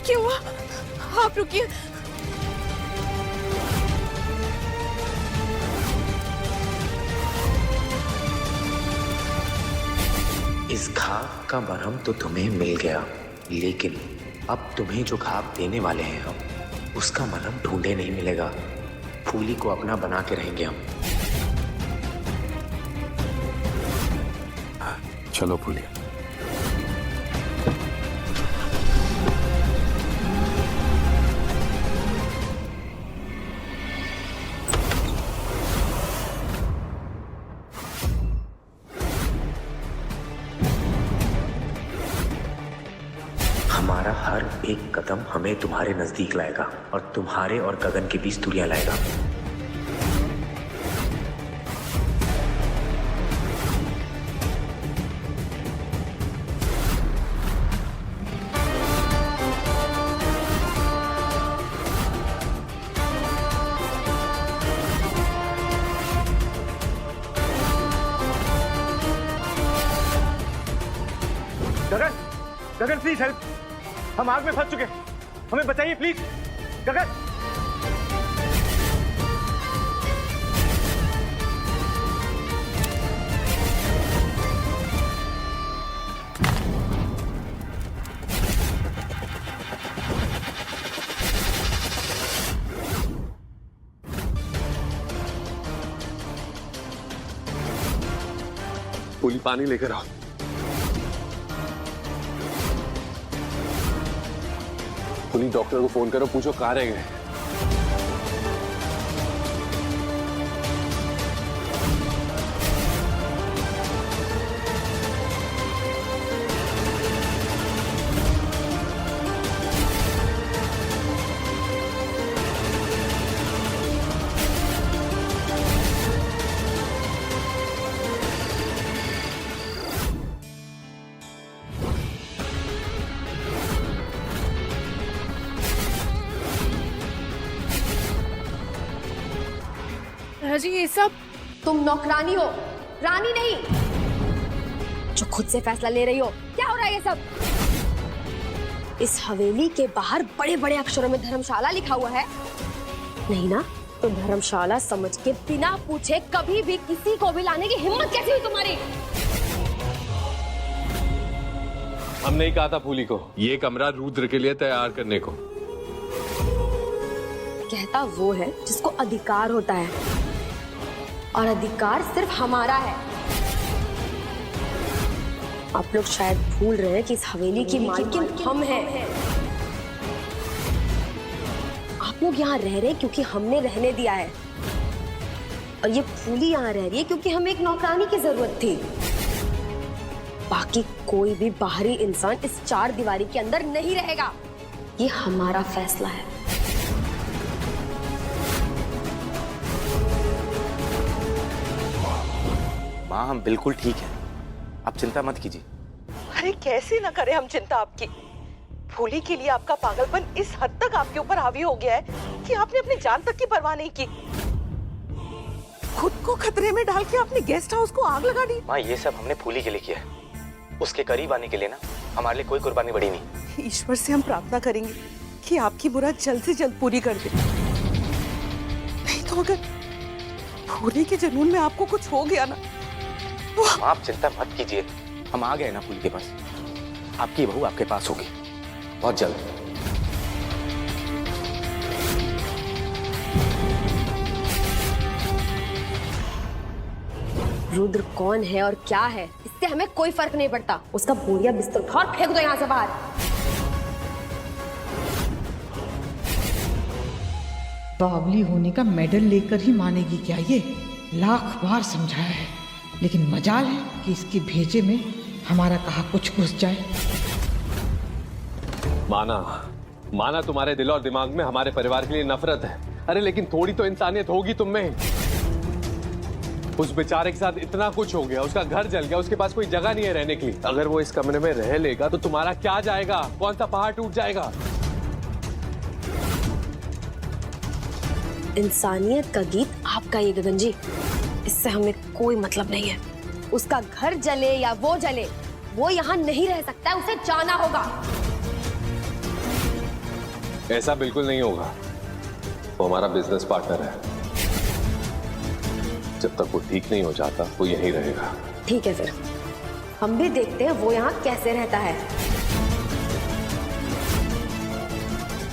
क्या हुआ? आप रुकिए। इस घाव का मरहम तो तुम्हें मिल गया, लेकिन अब तुम्हें जो घाव देने वाले हैं हम, उसका मरहम ढूंढे नहीं मिलेगा। फूली को अपना बना के रहेंगे हम। चलो फूली। हमारा हर एक कदम हमें तुम्हारे नजदीक लाएगा और तुम्हारे और गगन के बीच दूरियां लाएगा। गगन, गगन प्लीज हेल्प। हम आग में फंस चुके, हमें बचाइए प्लीज। गगन, फूली पानी लेकर आओ। फूली डॉक्टर को फोन करो, पूछो कहाँ रह गए। जी ये सब तुम नौकरानी हो, रानी नहीं, जो खुद से फैसला ले रही हो। क्या हो रहा है ये सब? इस हवेली के बाहर बड़े बड़े अक्षरों में धर्मशाला लिखा हुआ है, नहीं ना? तो धर्मशाला समझ के बिना पूछे कभी भी किसी को भी लाने की हिम्मत कैसे हुई तुम्हारी? हमने ही कहा था फूली को ये कमरा रुद्र के लिए तैयार करने को। कहता वो है जिसको अधिकार होता है, और अधिकार सिर्फ हमारा है। आप लोग शायद भूल रहे हैं कि इस हवेली की मालकिन हम हैं। आप लोग यहाँ रह रहे हैं क्योंकि हमने रहने दिया है, और ये फूली यहाँ रह रही है क्योंकि हमें एक नौकरानी की जरूरत थी। बाकी कोई भी बाहरी इंसान इस चार दीवारी के अंदर नहीं रहेगा। ये हमारा फैसला है। माँ हम बिल्कुल ठीक हैं, आप चिंता मत कीजिए। अरे कैसे ना करें हम चिंता आपकी। फूली के लिए आपका पागलपन इस हद तक आपके ऊपर हावी हो गया है कि आपने अपनी जान तक की परवाह नहीं की। खुद को खतरे में डाल के आपने गेस्ट हाउस को आग लगा दी। माँ ये सब हमने फूली के लिए किया है, उसके करीब आने के लिए ना हमारे लिए कोई कुर्बानी बड़ी नहीं। ईश्वर से हम प्रार्थना करेंगे कि आपकी मुराद जल्द से जल्द पूरी कर दे। नहीं तो अगर फूली के जुनून में आपको कुछ हो गया ना तो आप चिंता मत कीजिए, हम आ गए ना फूली के पास। आपकी बहू आपके पास होगी बहुत जल्द। रुद्र कौन है और क्या है इससे हमें कोई फर्क नहीं पड़ता। उसका बोरिया बिस्तर उठा और फेंक दो यहाँ से बाहर। बावली होने का मेडल लेकर ही मानेगी क्या ये? लाख बार समझाया है, लेकिन मजाल है कि इसके भेजे में हमारा कहा कुछ घुस जाए। माना तुम्हारे दिल और दिमाग में हमारे परिवार के लिए नफरत है, अरे लेकिन थोड़ी तो इंसानियत होगी तुम में। उस बेचारे के साथ इतना कुछ हो गया, उसका घर जल गया, उसके पास कोई जगह नहीं है रहने के लिए। अगर वो इस कमरे में रह लेगा तो तुम्हारा क्या जाएगा? कौन सा पहाड़ टूट जाएगा? इंसानियत का गीत आपका ये गगन जी, इससे हमें कोई मतलब नहीं है। उसका घर जले या वो जले, वो यहाँ नहीं रह सकता है, उसे जाना होगा। ऐसा बिल्कुल नहीं होगा। वो हमारा बिजनेस पार्टनर है। जब तक वो ठीक नहीं हो जाता वो यहीं रहेगा। ठीक है, फिर हम भी देखते हैं वो यहाँ कैसे रहता है।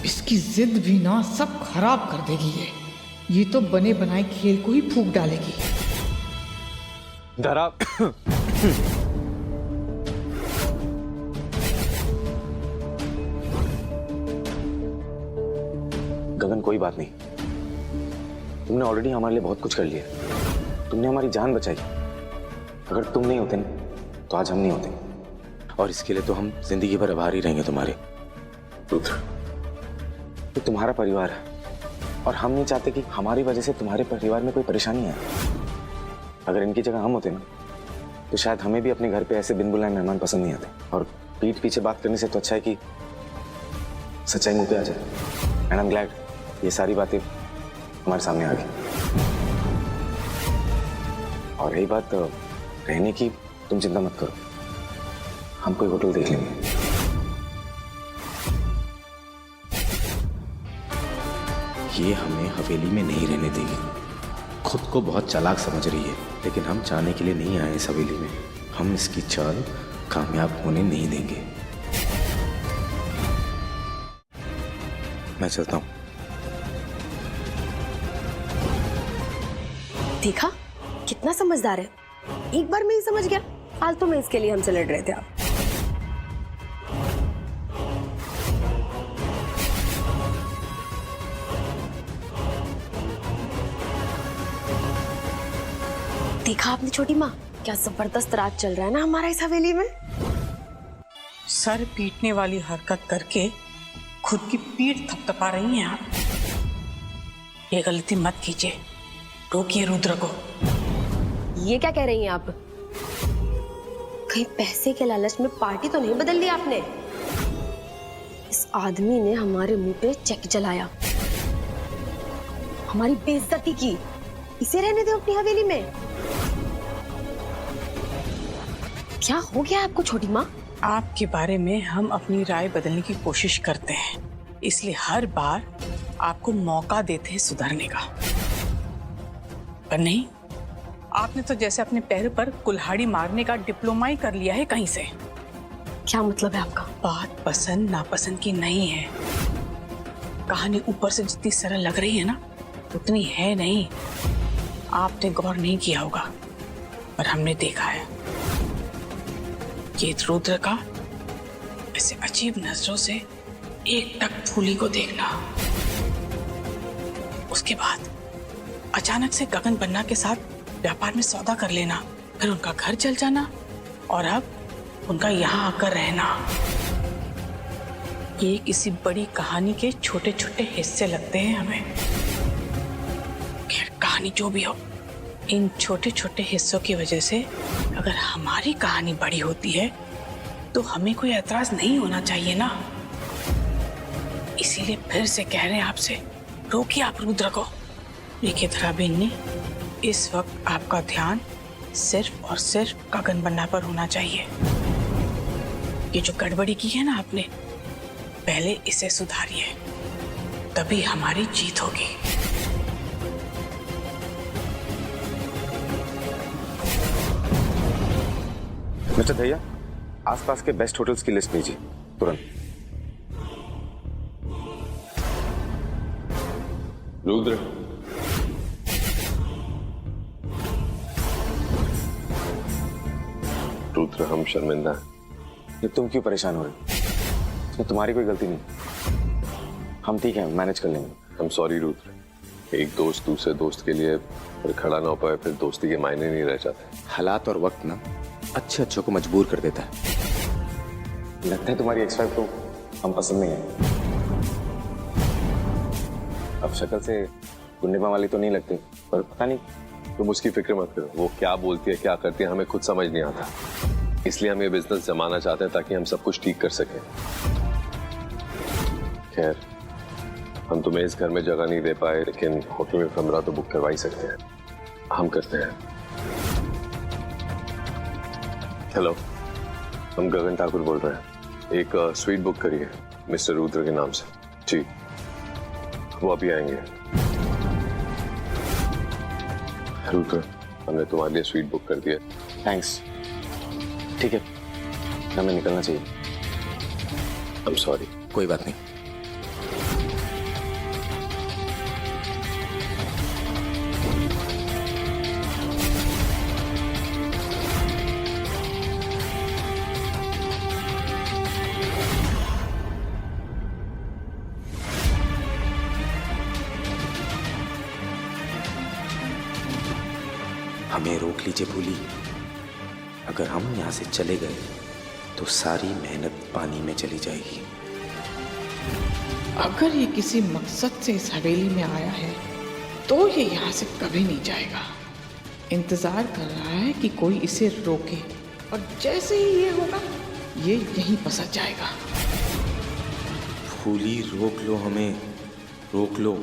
इसकी जिद भी ना सब खराब कर देगी ये तो बने बनाए खेल को ही फूंक डालेगी। धरा गगन, कोई बात नहीं। तुमने ऑलरेडी हमारे लिए बहुत कुछ कर लिया। तुमने हमारी जान बचाई। अगर तुम नहीं होते ना तो आज हम नहीं होते। और इसके लिए तो हम जिंदगी भर आभारी रहेंगे तुम्हारे। रुद्र, ये तुम्हारा परिवार है और हम नहीं चाहते कि हमारी वजह से तुम्हारे परिवार में कोई परेशानी आए। अगर इनकी जगह हम होते ना तो शायद हमें भी अपने घर पे ऐसे बिन बुलाए मेहमान पसंद नहीं आते। और पीठ पीछे बात करने से तो अच्छा है कि सच्चाई मुंह पे आ जाए। एंड आई एम ग्लैड ये सारी बातें हमारे सामने आ गई। और रही बात रहने की, तुम चिंता मत करो, हम कोई होटल देख लेंगे। ये हमें हवेली में नहीं रहने देगी। खुद को बहुत चालाक समझ रही है, लेकिन हम चाहने के लिए नहीं आए इस हवेली में। हम इसकी चाल कामयाब होने नहीं देंगे। मैं चलता हूं। देखा कितना समझदार है, एक बार में ही समझ गया। फालतू में इसके लिए हमसे लड़ रहे थे आप। देखा आपने छोटी माँ, क्या जबरदस्त राज चल रहा है ना हमारा इस हवेली में। सर पीटने वाली हरकत करके खुद की पीठ थपथपा रही हैं आप। ये गलती मत कीजिए, रोकिए रुद्र को। ये क्या कह रही हैं आप? कहीं पैसे के लालच में पार्टी तो नहीं बदल ली आपने? इस आदमी ने हमारे मुंह पे चेक जलाया, हमारी बेइज्जती की। इसे रहने दो अपनी हवेली में। क्या हो गया आपको छोटी माँ? आपके बारे में हम अपनी राय बदलने की कोशिश करते हैं, इसलिए हर बार आपको मौका देते हैं सुधरने का। पर नहीं, आपने तो जैसे अपने पैर पर कुल्हाड़ी मारने का डिप्लोमा ही कर लिया है कहीं से। क्या मतलब है आपका? बात पसंद नापसंद की नहीं है। कहानी ऊपर से जितनी सरल लग रही है ना, उतनी है नहीं। आपने गौर नहीं किया होगा, पर हमने देखा है। ये रुद्र का ऐसे अजीब नजरों से एक टक फूली को देखना, उसके बाद अचानक से गगन बन्ना के साथ व्यापार में सौदा कर लेना, फिर उनका घर चल जाना और अब उनका यहाँ आकर रहना। ये किसी बड़ी कहानी के छोटे छोटे हिस्से लगते हैं हमें। खैर, कहानी जो भी हो, इन छोटे छोटे हिस्सों की वजह से अगर हमारी कहानी बड़ी होती है तो हमें कोई एतराज नहीं होना चाहिए ना। इसीलिए फिर से कह रहे हैं आपसे, रोकिए आप रुद्र को। देखिए धरा बेनी, इस वक्त आपका ध्यान सिर्फ और सिर्फ गगन बन्ना पर होना चाहिए। ये जो गड़बड़ी की है ना आपने, पहले इसे सुधारिए, तभी हमारी जीत होगी। मिस्टर भैया, आसपास के बेस्ट होटल्स की लिस्ट भेजिए तुरंत। रुद्र, रुद्र, हम शर्मिंदा हैं। ये तुम क्यों परेशान हो रहे हो? इसमें तुम्हारी कोई गलती नहीं। हम ठीक है, मैनेज कर लेंगे। I'm sorry रुद्र, एक दोस्त दूसरे दोस्त के लिए फिर खड़ा ना हो पाए, फिर दोस्ती के मायने नहीं रह जाते। हालात और वक्त ना अच्छे अच्छों को मजबूर कर देता है। लगता है तुम्हारी एक्स वाइफ को हम पसंद नहीं है। अब शक्ल से गुंडेपा वाली तो नहीं लगती, पर पता नहीं। तुम उसकी फिक्र मत करो, वो क्या बोलती है क्या करती है हमें खुद समझ नहीं आता। इसलिए हम ये बिजनेस जमाना चाहते हैं ताकि हम सब कुछ ठीक कर सकें। खैर, हम तुम्हें इस घर में जगह नहीं दे पाए, लेकिन होटल में कमरा तो बुक करवा ही सकते हैं। हम करते हैं। हेलो, हम गगन ठाकुर बोल रहे हैं। एक स्वीट बुक करिए मिस्टर रुद्र के नाम से। जी। वो अभी आएंगे। रुद्र, हमने तुम्हारे लिए स्वीट बुक कर दिया। थैंक्स। ठीक है, हमें निकलना चाहिए। I'm sorry। कोई बात नहीं। हमें रोक लीजिए भूली। अगर हम यहाँ से चले गए तो सारी मेहनत पानी में चली जाएगी। अगर ये किसी मकसद से इस हवेली में आया है तो ये यहाँ से कभी नहीं जाएगा। इंतजार कर रहा है कि कोई इसे रोके, और जैसे ही ये होगा ये यहीं फंस जाएगा। भूली, रोक लो हमें, रोक लो।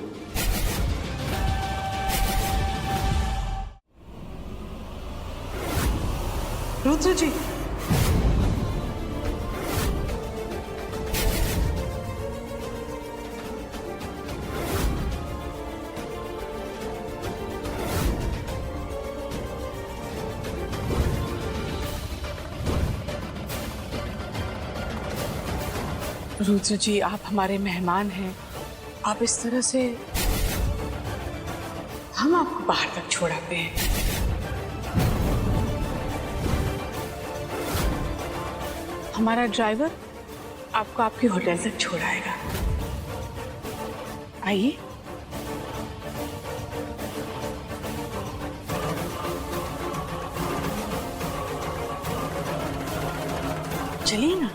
रुद्र जी, रुद्र जी, आप हमारे मेहमान हैं। आप इस तरह से, हम आपको बाहर तक छोड़ाते हैं। हमारा ड्राइवर आपको आपके होटल तक छोड़ाएगा। आइए। चलिए ना।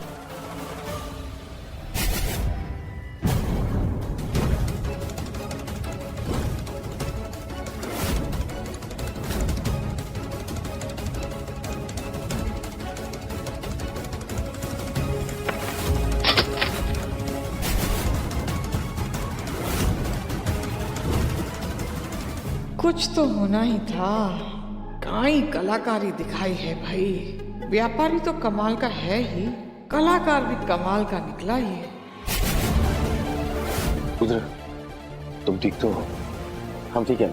कुछ तो होना ही था। काई कलाकारी दिखाई है भाई। व्यापारी तो कमाल का है ही, कलाकार भी कमाल का निकला ही है। रुद्र, तुम ठीक तो हो? हम ठीक है,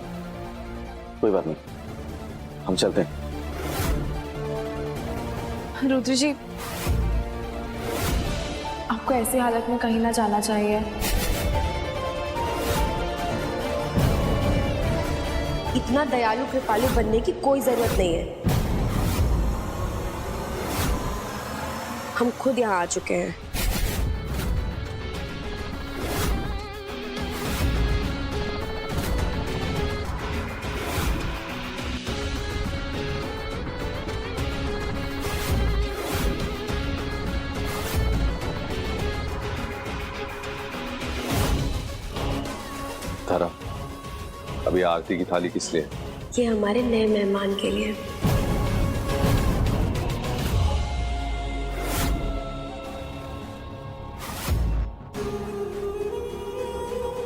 कोई बात नहीं, हम चलते हैं। रुद्र जी, आपको ऐसी हालत में कहीं ना जाना चाहिए। इतना दयालु कृपालु बनने की कोई जरूरत नहीं है। हम खुद यहाँ आ चुके हैं। तारा, अभी आरती की थाली किस लिए? ये हमारे नए मेहमान के लिए।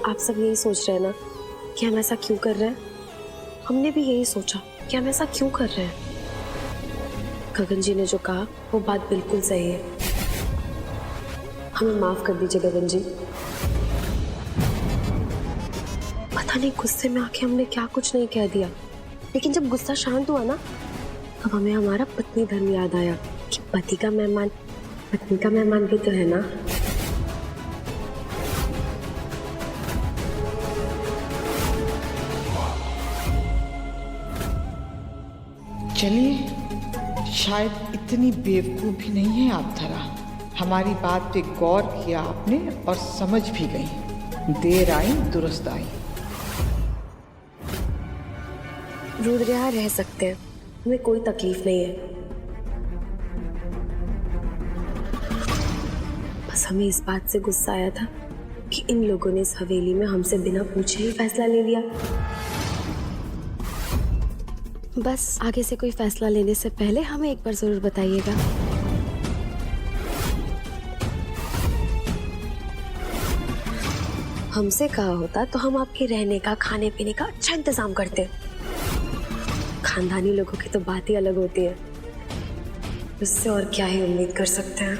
आप सब यही सोच रहे हैं ना कि हम ऐसा क्यों कर रहे हैं? हमने भी यही सोचा कि हम ऐसा क्यों कर रहे हैं। गगन जी ने जो कहा वो बात बिल्कुल सही है। हमें माफ कर दीजिए गगन जी। पता नहीं गुस्से में आके हमने क्या कुछ नहीं कह दिया, लेकिन जब गुस्सा शांत हुआ ना, तब हमें हमारा पत्नी धर्म याद आया कि पति का मेहमान पत्नी का मेहमान भी तो है ना। चलिए, शायद इतनी बेवकूफ भी नहीं है आप धरा। हमारी बात पे गौर किया आपने और समझ भी गई। देर आई दुरुस्त आई। रुद्र यहाँ रह सकते हैं, हमें कोई तकलीफ नहीं है। बस हमें इस बात से गुस्सा आया था कि इन लोगों ने इस हवेली में हमसे बिना पूछे ही फैसला ले लिया। बस आगे से कोई फैसला लेने से पहले हमें एक बार जरूर बताइएगा। हमसे कहा होता तो हम आपके रहने का, खाने पीने का अच्छा इंतजाम करते। खानदानी लोगों की तो बात ही अलग होती है, इससे और क्या ही उम्मीद कर सकते हैं।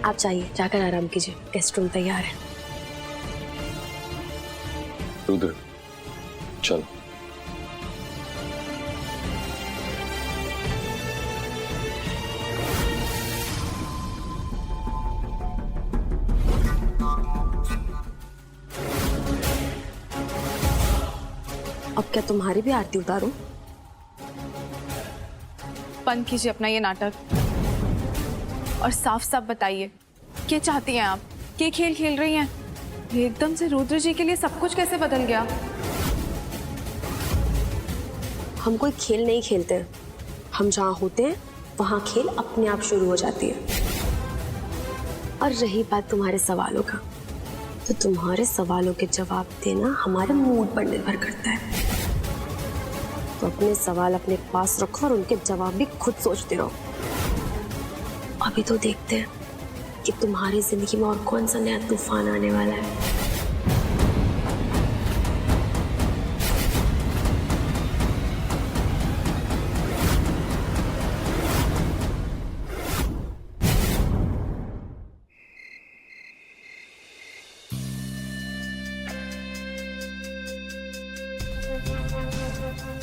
आप जाइए, जाकर आराम कीजिए, गेस्ट रूम तैयार है। रुद्र चल। अब क्या तुम्हारी भी आरती उतारूं? बंद कीजिए अपना ये नाटक और साफ साफ बताइए क्या चाहती हैं आप? क्या खेल खेल रही हैं? ये एकदम से रुद्र जी के लिए सब कुछ कैसे बदल गया? हम कोई खेल नहीं खेलते, हम जहाँ होते हैं वहाँ खेल अपने आप शुरू हो जाती है। और रही बात तुम्हारे सवालों का, तो तुम्हारे सवालों के जवाब देना हमारे मूड पर निर्भर करता है। तो अपने सवाल अपने पास रखो और उनके जवाब भी खुद सोचते रहो। अभी तो देखते हैं कि तुम्हारी जिंदगी में और कौन सा नया तूफान आने वाला है।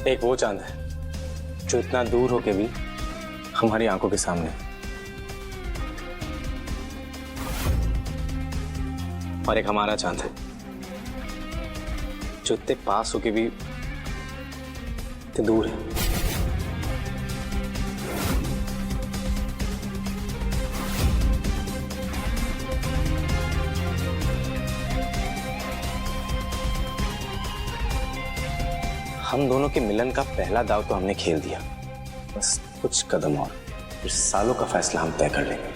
एक वो चांद है जो इतना दूर होके भी हमारी आंखों के सामने है, और एक हमारा चांद है जो इतने पास होके भी इतने दूर है। हम दोनों के मिलन का पहला दाव तो हमने खेल दिया, बस कुछ कदम और, फिर सालों का फैसला हम तय कर लेंगे।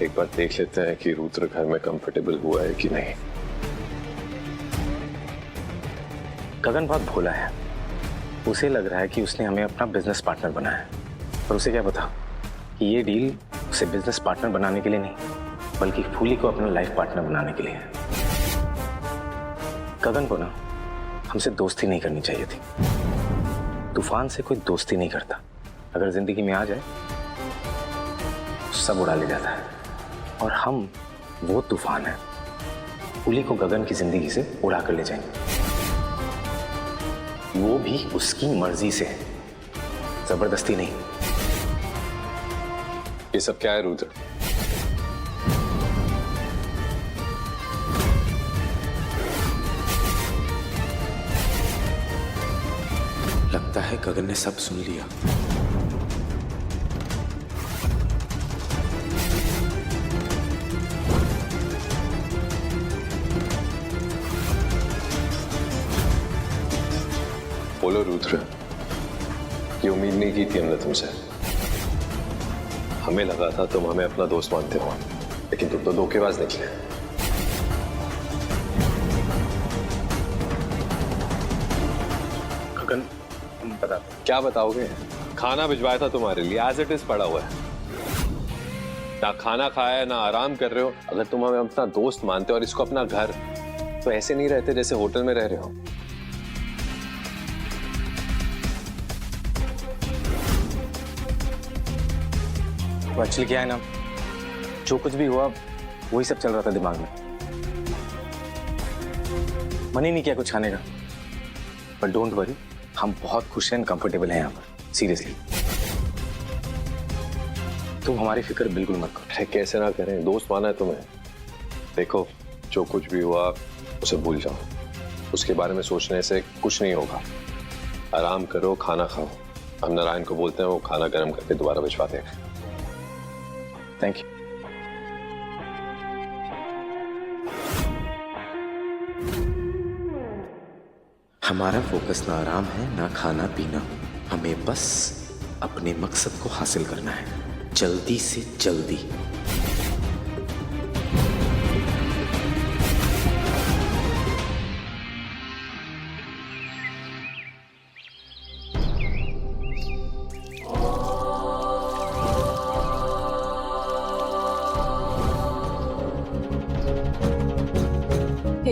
एक बार देख लेते हैं कि रुद्र घर में कंफर्टेबल हुआ है कि नहीं। गगन बहुत भोला है, उसे लग रहा है कि उसने हमें अपना बिजनेस पार्टनर बनाया है, पर उसे क्या पता कि ये डील उसे बिजनेस पार्टनर बनाने के लिए नहीं, बल्कि फूली को अपना लाइफ पार्टनर बनाने के लिए है। गगन को ना हमसे दोस्ती नहीं करनी चाहिए थी। तूफान से कोई दोस्ती नहीं करता, अगर जिंदगी में आ जाए सब उड़ा ले जाता है, और हम वो तूफान है। फूली को गगन की जिंदगी से उड़ा कर ले जाएंगे, वो भी उसकी मर्जी से, जबरदस्ती नहीं। ये सब क्या है रुद्र? लगता है गगन ने सब सुन लिया। बोलो रुद्र, ये उम्मीद नहीं की थी हमने तुमसे। हमें लगा था तुम हमें अपना दोस्त मानते हो, लेकिन तुम तो धोखेबाज निकले। गगन बता, क्या बताओगे? खाना भिजवाया था तुम्हारे लिए, एज इट इज पड़ा हुआ है। ना खाना खाया है, ना आराम कर रहे हो। अगर तुम हमें अपना दोस्त मानते हो और इसको अपना घर, तो ऐसे नहीं रहते जैसे होटल में रह रहे हो। एक्चुअली क्या है ना, जो कुछ भी हुआ वही सब चल रहा था दिमाग में। मन ही नहीं किया कुछ खाने का, पर डोंट वरी, हम बहुत खुश हैं, कंफर्टेबल हैं यहाँ पर। सीरियसली तुम हमारी फिक्र बिल्कुल मत करो। अरे कैसे ना करें, दोस्त माना है तुम्हें। देखो, जो कुछ भी हुआ उसे भूल जाओ, उसके बारे में सोचने से कुछ नहीं होगा। आराम करो, खाना खाओ। हम नारायण को बोलते हैं, वो खाना गर्म करके दोबारा भिजवा देगा। Thank you. हमारा फोकस ना आराम है ना खाना पीना, हमें बस अपने मकसद को हासिल करना है, जल्दी से जल्दी।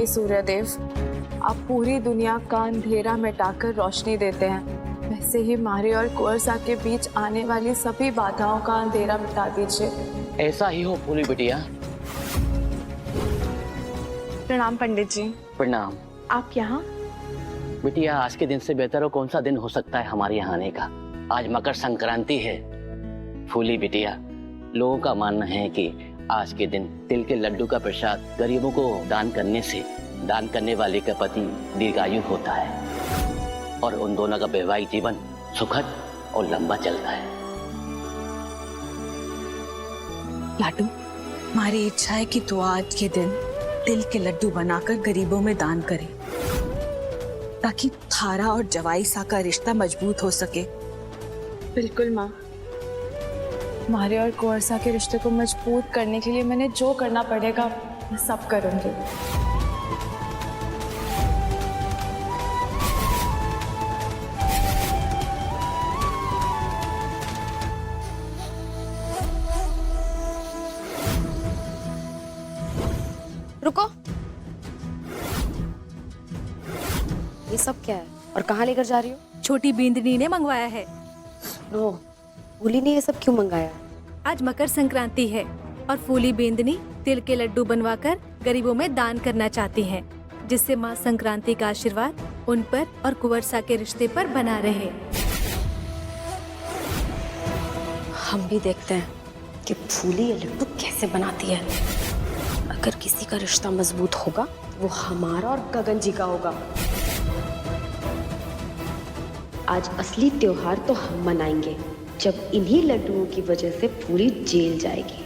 हे सूर्यदेव, आप पूरी दुनिया का अंधेरा मिटाकर रोशनी देते हैं, वैसे ही मारे और कुंवरसा के बीच आने वाली सभी बाधाओं का अंधेरा मिटा दीजिए। ऐसा ही हो फूली बिटिया। प्रणाम पंडित जी। प्रणाम। आप यहाँ? बिटिया, आज के दिन से बेहतर और कौन सा दिन हो सकता है हमारे यहाँ आने का। आज मकर संक्रांति है। फूली बिटिया, लोगों का मानना है कि आज के दिन तिल के लड्डू का प्रसाद गरीबों को दान करने से दान करने वाले का पति दीर्घायु होता है और उन दोनों का वैवाहिक जीवन सुखद और लंबा चलता है। लाडू, हमारी इच्छा है कि तू आज के दिन तिल के लड्डू बनाकर गरीबों में दान करे, ताकि थारा और जवाई सा का रिश्ता मजबूत हो सके। बिल्कुल माँ, मारे और कुंवरसा के रिश्ते को मजबूत करने के लिए मैंने जो करना पड़ेगा मैं सब करूंगी। रुको, ये सब क्या है और कहाँ लेकर जा रही हो? छोटी बींदनी ने मंगवाया है। नो, फूली ने ये सब क्यों मंगाया? आज मकर संक्रांति है और फूली बींदनी तिल के लड्डू बनवाकर गरीबों में दान करना चाहती है, जिससे माँ संक्रांति का आशीर्वाद उन पर और कुंवरसा के रिश्ते पर बना रहे। हम भी देखते हैं कि फूली ये लड्डू कैसे बनाती है। अगर किसी का रिश्ता मजबूत होगा वो हमारा और गगन जी का होगा। आज असली त्योहार तो हम मनाएंगे जब इन्हीं लड्डुओं की वजह से फूली जेल जाएगी।